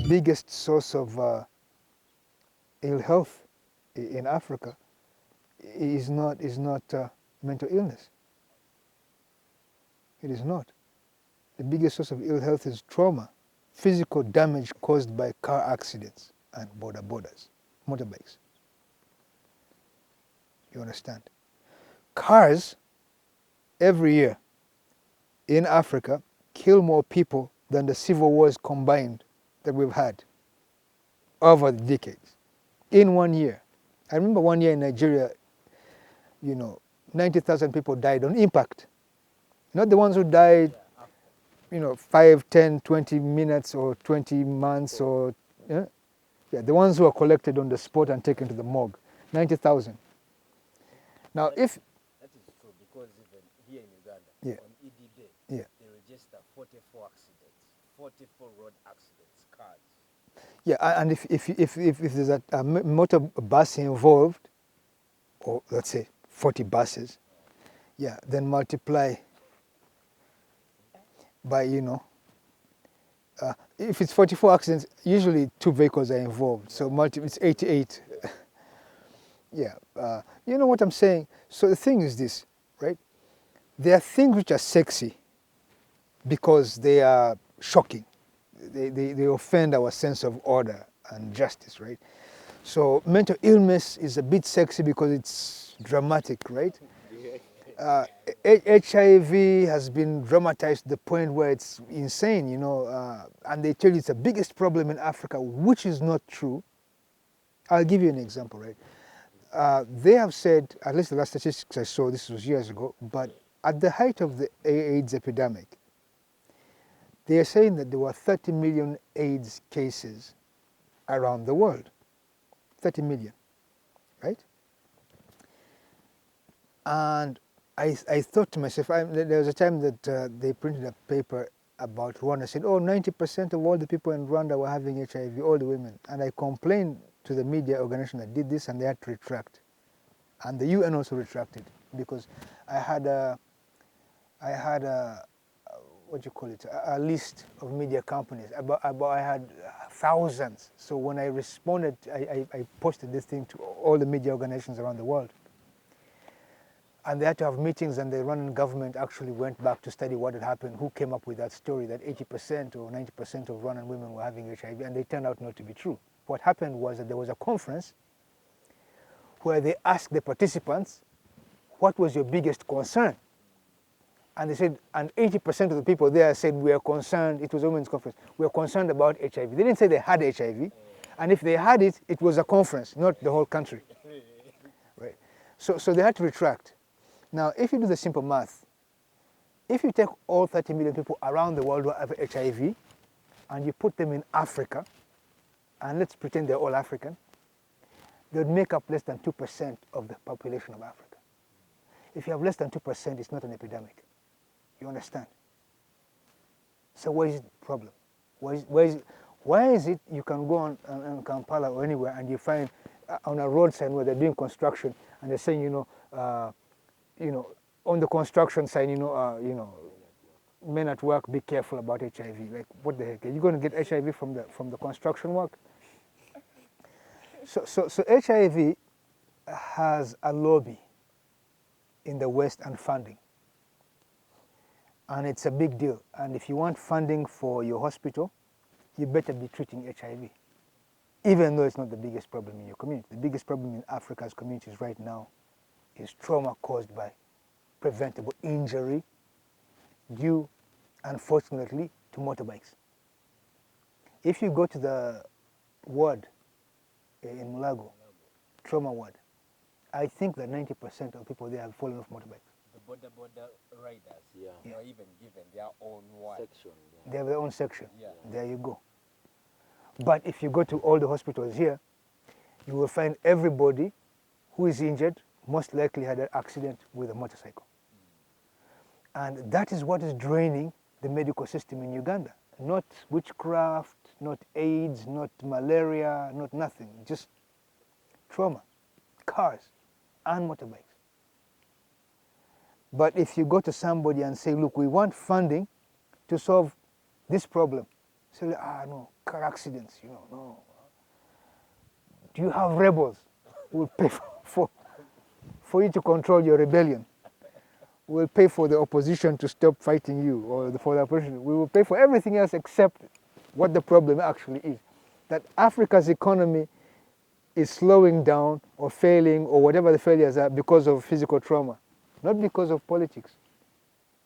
biggest source of ill health in Africa is not mental illness. It is not. The biggest source of ill health is trauma, physical damage caused by car accidents and motorbikes. You understand? Cars, every year in Africa, kill more people than the civil wars combined that we've had over the decades. In 1 year. I remember 1 year in Nigeria, 90,000 people died on impact. Not the ones who died, 5, 10, 20 minutes or 20 months or, the ones who are collected on the spot and taken to the morgue. 90,000. Now, if... That is true, because even here in Uganda, on ED Day, they register 44 accidents, 44 road accidents, cars. Yeah, and if there's a motor bus involved, or let's say 40 buses, then multiply by, if it's 44 accidents, usually 2 vehicles are involved, so it's 88. You know what I'm saying? So the thing is this, right? There are things which are sexy because they are shocking. They offend our sense of order and justice, right? So mental illness is a bit sexy because it's dramatic, right? HIV has been dramatized to the point where it's insane, and they tell you it's the biggest problem in Africa, which is not true. I'll give you an example, right? They have said, at least the last statistics I saw, this was years ago, but at the height of the AIDS epidemic, they are saying that there were 30 million AIDS cases around the world. 30 million, right? And I thought to myself, there was a time that they printed a paper about Rwanda, said, 90% of all the people in Rwanda were having HIV, all the women. And I complained to the media organization that did this, and they had to retract. And the UN also retracted, because I had a list of media companies. I had thousands. So when I responded, I posted this thing to all the media organizations around the world. And they had to have meetings, and the Rwandan government actually went back to study what had happened, who came up with that story that 80% or 90% of Rwandan women were having HIV, and they turned out not to be true. What happened was that there was a conference where they asked the participants, what was your biggest concern? And they said, and 80% of the people there said, we are concerned, it was a women's conference, we are concerned about HIV. They didn't say they had HIV, and if they had it, it was a conference, not the whole country. Right? So they had to retract. Now, if you do the simple math, if you take all 30 million people around the world who have HIV, and you put them in Africa, and let's pretend they're all African, they would make up less than 2% of the population of Africa. If you have less than 2%, it's not an epidemic. You understand? So where is the problem? Why is it you can go on Kampala or anywhere and you find on a road sign where they're doing construction and they're saying, on the construction sign, men at work, be careful about HIV. Like, what the heck? Are you going to get HIV from the construction work? So HIV has a lobby in the West and funding. And it's a big deal. And if you want funding for your hospital, you better be treating HIV, even though it's not the biggest problem in your community. The biggest problem in Africa's communities right now is trauma caused by preventable injury due, unfortunately, to motorbikes. If you go to the ward in Mulago, trauma ward, I think that 90% of people there have fallen off motorbikes. The border riders, they are even given their own section. They have their own section. There you go. But if you go to all the hospitals here, you will find everybody who is injured most likely had an accident with a motorcycle. And that is what is draining the medical system in Uganda. Not witchcraft, not AIDS, not malaria, not nothing. Just trauma, cars, and motorbikes. But if you go to somebody and say, look, we want funding to solve this problem, So, no, car accidents, no. Do you have rebels who will pay for you to control your rebellion? We will pay for the opposition to stop fighting you, or for the opposition. We will pay for everything else except what the problem actually is. That Africa's economy is slowing down or failing or whatever the failures are because of physical trauma, not because of politics.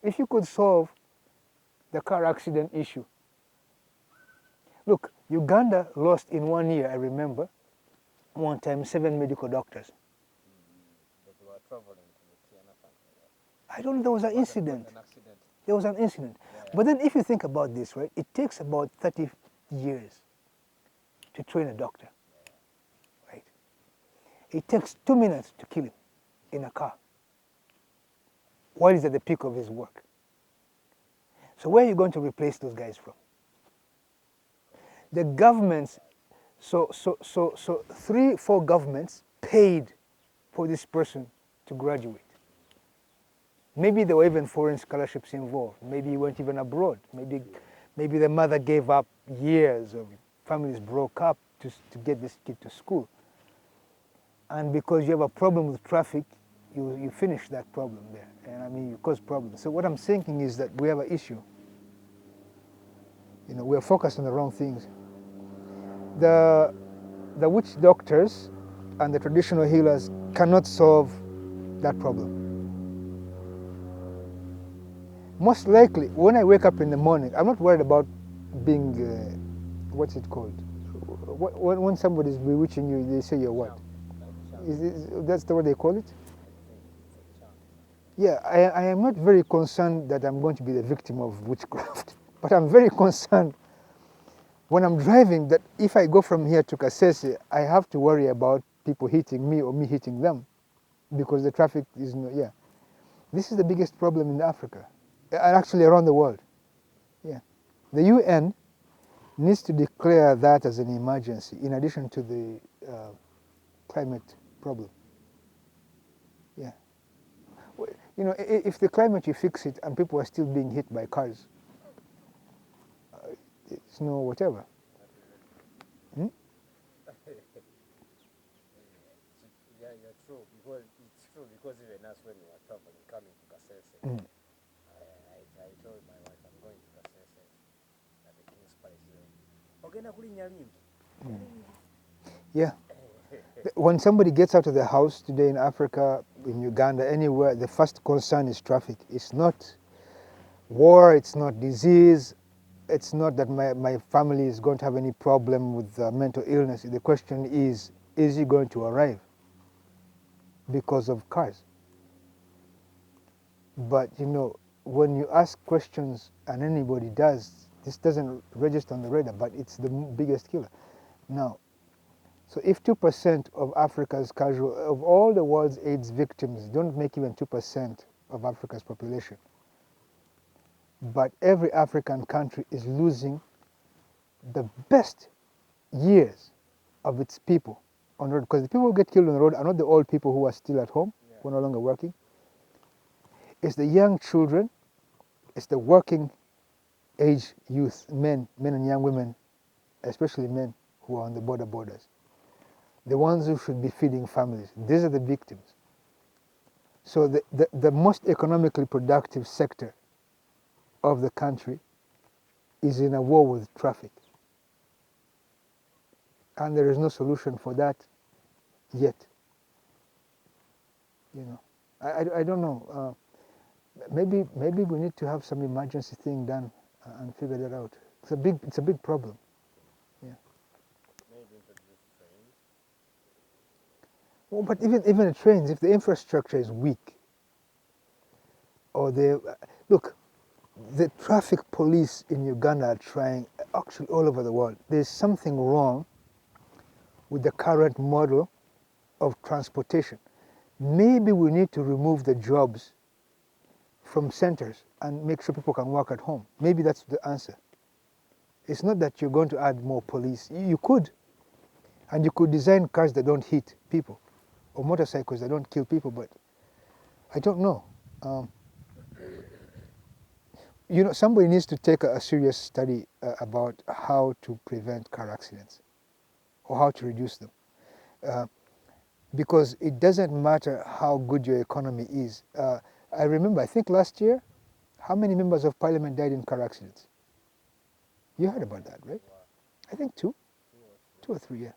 If you could solve the car accident issue. Look, Uganda lost in 1 year, I remember, one time 7 medical doctors. I don't know, there was an incident. There was an incident. Yeah. But then if you think about this, right, it takes about 30 years to train a doctor, right? It takes 2 minutes to kill him in a car while he's at the peak of his work. So where are you going to replace those guys from? The governments, so 3-4 governments paid for this person to graduate. Maybe there were even foreign scholarships involved. Maybe he went even abroad. Maybe the mother gave up years of families broke up to get this kid to school. And because you have a problem with traffic, you finish that problem there. And I mean, you cause problems. So what I'm thinking is that we have an issue. We're focused on the wrong things. The witch doctors and the traditional healers cannot solve that problem. Most likely, when I wake up in the morning, I'm not worried about being, what's it called? When somebody's bewitching you, they say you're what? That's the word they call it? Yeah, I am not very concerned that I'm going to be the victim of witchcraft, but I'm very concerned when I'm driving that if I go from here to Kasese, I have to worry about people hitting me or me hitting them because the traffic is, yeah. This is the biggest problem in Africa, actually around the world. Yeah. The UN needs to declare that as an emergency in addition to the climate problem. Yeah. If the climate, you fix it and people are still being hit by cars, it's no whatever. Yeah, you're true. Because it's true because even us when we were traveling, coming to Kasese, I told my wife I'm going to Kasese at the King's Palace. Ogenda kuli Nyahbinghi. Yeah. When somebody gets out of the house today in Africa, in Uganda, anywhere, the first concern is traffic. It's not war, it's not disease, it's not that my family is going to have any problem with mental illness. The question is he going to arrive because of cars? But when you ask questions and anybody does, this doesn't register on the radar, but it's the biggest killer. Now, so if 2% of Africa's of all the world's AIDS victims don't make even 2% of Africa's population, but every African country is losing the best years of its people on the road, because the people who get killed on the road are not the old people who are still at home, who are no longer working. It's the young children, it's the working age youth, men and young women, especially men who are on the borders. The ones who should be feeding families. These are the victims. So the most economically productive sector of the country is in a war with traffic. And there is no solution for that yet. I don't know. Maybe we need to have some emergency thing done and figure that out. It's a big problem. Yeah. Maybe introduce trains. Well, but even the trains, if the infrastructure is weak, or look, the traffic police in Uganda are trying, actually all over the world. There's something wrong with the current model of transportation. Maybe we need to remove the jobs from centers and make sure people can work at home. Maybe that's the answer. It's not that you're going to add more police. You could. And you could design cars that don't hit people, or motorcycles that don't kill people, but I don't know. You know, somebody needs to take a serious study about how to prevent car accidents or how to reduce them. Because it doesn't matter how good your economy is. I remember, I think last year, how many members of parliament died in car accidents? You heard about that, right? I think two or three, yeah.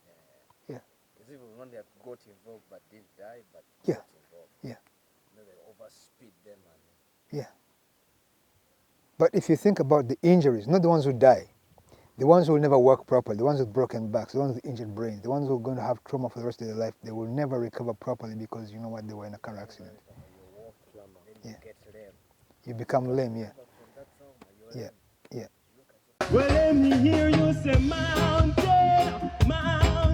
Yeah. Because even when they got involved but didn't die, but Yeah. got involved. Yeah. You know, they overspeed them and Yeah. But if you think about the injuries, not the ones who die, the ones who will never work properly, the ones with broken backs, the ones with injured brains, the ones who are going to have trauma for the rest of their life, they will never recover properly because you know what, they were in a car accident. you walk trauma, then Yeah. you get lame. You become lame, yeah. But from that trauma, you're Yeah. lame. Yeah. Look at it. Well, let me hear you say mountain, mountain.